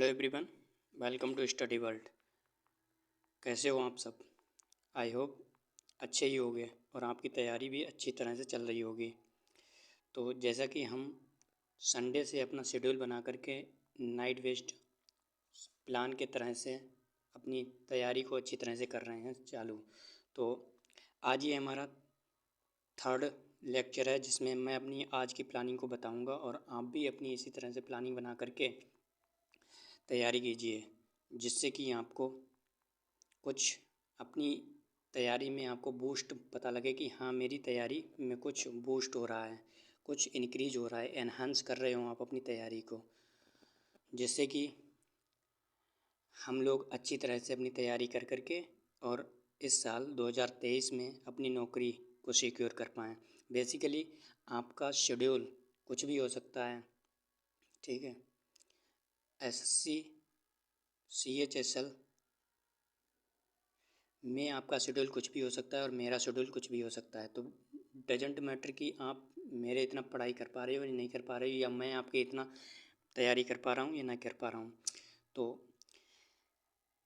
Hello everyone, welcome to study world. कैसे हो आप सब? आई होप अच्छे ही होंगे और आपकी तैयारी भी अच्छी तरह से चल रही होगी। तो जैसा कि हम संडे से अपना शेड्यूल बना करके नाइट वेस्ट प्लान के तरह से अपनी तैयारी को अच्छी तरह से कर रहे हैं चालू। तो आज ये हमारा थर्ड लेक्चर है जिसमें मैं अपनी आज की प्लानिंग को बताऊंगा और आप भी अपनी इसी तरह से प्लानिंग बना करके तैयारी कीजिए, जिससे कि आपको कुछ अपनी तैयारी में आपको बूस्ट पता लगे कि हाँ, मेरी तैयारी में कुछ बूस्ट हो रहा है, कुछ इंक्रीज हो रहा है, एनहांस कर रहे हो आप अपनी तैयारी को, जिससे कि हम लोग अच्छी तरह से अपनी तैयारी कर करके और इस साल 2023 में अपनी नौकरी को सिक्योर कर पाएँ। बेसिकली आपका शेड्यूल कुछ भी हो सकता है, ठीक है। एसएससी, सीएचएसएल में आपका शेड्यूल कुछ भी हो सकता है और मेरा शेड्यूल कुछ भी हो सकता है। तो डजेंट मैटर कि आप मेरे इतना पढ़ाई कर पा रहे हो या नहीं कर पा रहे हो, या मैं आपके इतना तैयारी कर पा रहा हूँ या ना कर पा रहा हूँ। तो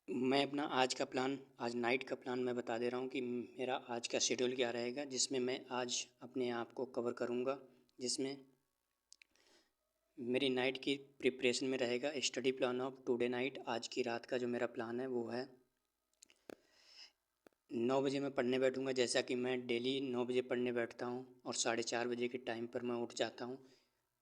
मैं अपना आज का प्लान, आज नाइट का प्लान मैं बता दे रहा हूँ कि मेरा आज का शेड्यूल क्या रहेगा, जिसमें मैं आज अपने आप को कवर करूँगा, जिसमें मेरी नाइट की प्रिपरेशन में रहेगा study plan of today night. आज की रात का जो मेरा प्लान है वो है 9 बजे मैं पढ़ने बैठूँगा, जैसा कि मैं डेली 9 बजे पढ़ने बैठता हूँ और 4:30 बजे के टाइम पर मैं उठ जाता हूँ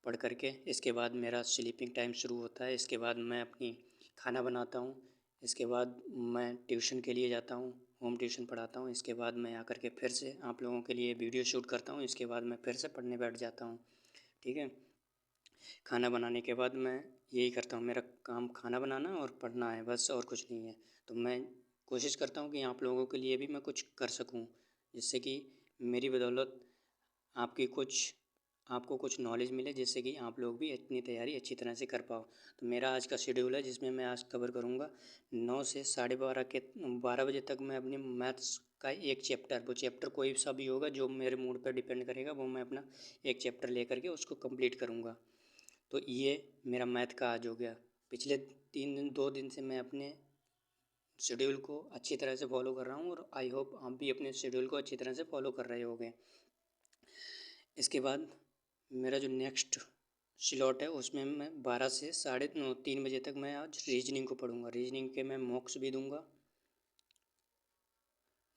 पढ़ करके। इसके बाद मेरा स्लीपिंग टाइम शुरू होता है। इसके बाद मैं अपनी खाना बनाता हूँ। इसके बाद मैं ट्यूशन के लिए जाता हूँ, होम ट्यूशन पढ़ाता हूँ। इसके बाद मैं आकर के फिर से आप लोगों के लिए वीडियो शूट करता हूँ। इसके बाद मैं फिर से पढ़ने बैठ जाता हूँ, ठीक है। खाना बनाने के बाद मैं यही करता हूँ, मेरा काम खाना बनाना और पढ़ना है, बस और कुछ नहीं है। तो मैं कोशिश करता हूँ कि आप लोगों के लिए भी मैं कुछ कर सकूँ, जिससे कि मेरी बदौलत आपको कुछ नॉलेज मिले, जिससे कि आप लोग भी अपनी तैयारी अच्छी तरह से कर पाओ। तो मेरा आज का शेड्यूल है जिसमें मैं आज कवर करूँगा 9 से 12:30 बजे तक मैं अपनी मैथ्स का एक चैप्टर, वो चैप्टर कोई सा भी होगा जो मेरे मूड पर डिपेंड करेगा, वो मैं अपना एक चैप्टर ले करके उसको कंप्लीट करूँगा। तो ये मेरा मैथ का आज हो गया। पिछले 2 दिन से मैं अपने शेड्यूल को अच्छी तरह से फॉलो कर रहा हूँ और आई होप आप भी अपने शेड्यूल को अच्छी तरह से फॉलो कर रहे होंगे। इसके बाद मेरा जो नेक्स्ट स्लॉट है उसमें मैं 12 से 3:30 बजे तक मैं आज रीजनिंग को पढ़ूँगा। रीजनिंग के मैं मॉक्स भी दूँगा,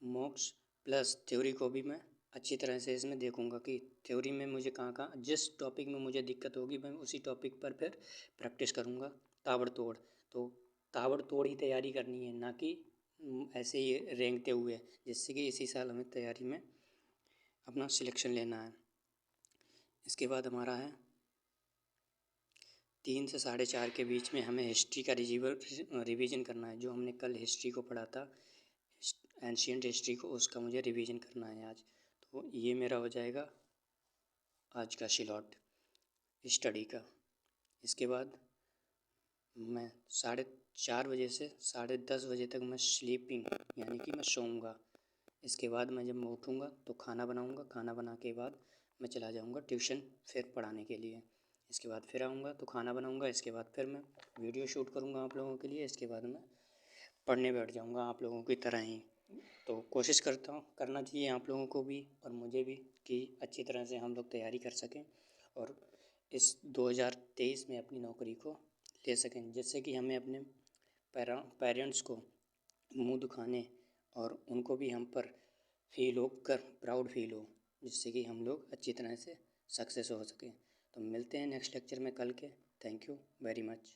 मॉक्स प्लस थ्योरी को भी मैं अच्छी तरह से इसमें देखूँगा कि थ्योरी में मुझे कहाँ जिस टॉपिक में मुझे दिक्कत होगी मैं उसी टॉपिक पर फिर प्रैक्टिस करूँगा ताबड़तोड़। तो ताबड़तोड़ ही तैयारी करनी है, ना कि ऐसे ही रेंगते हुए, जिससे कि इसी साल हमें तैयारी में अपना सिलेक्शन लेना है। इसके बाद हमारा है 3 से 4:30 के बीच में हमें हिस्ट्री का रिवीजन करना है। जो हमने कल हिस्ट्री को पढ़ा था, एंशियंट हिस्ट्री को, उसका मुझे रिवीजन करना है आज। तो ये मेरा हो जाएगा आज का स्लॉट स्टडी का। इसके बाद मैं 4:30 बजे से 10:30 बजे तक मैं स्लीपिंग यानी कि मैं सोऊंगा। इसके बाद मैं जब मैं उठूँगा तो खाना बनाऊँगा, खाना बना के बाद मैं चला जाऊँगा ट्यूशन फिर पढ़ाने के लिए। इसके बाद फिर आऊँगा तो खाना बनाऊँगा। इसके बाद फिर मैं वीडियो शूट करूँगा आप लोगों के लिए। इसके बाद मैं पढ़ने बैठ जाऊँगा आप लोगों की तरह ही। तो कोशिश करता हूँ, करना चाहिए आप लोगों को भी और मुझे भी, कि अच्छी तरह से हम लोग तैयारी कर सकें और इस 2023 में अपनी नौकरी को ले सकें, जिससे कि हमें अपने पेरेंट्स को मुँह दिखाने और उनको भी हम पर फील हो कर प्राउड फील हो, जिससे कि हम लोग अच्छी तरह से सक्सेस हो सकें। तो मिलते हैं नेक्स्ट लेक्चर में कल के। Thank you very much.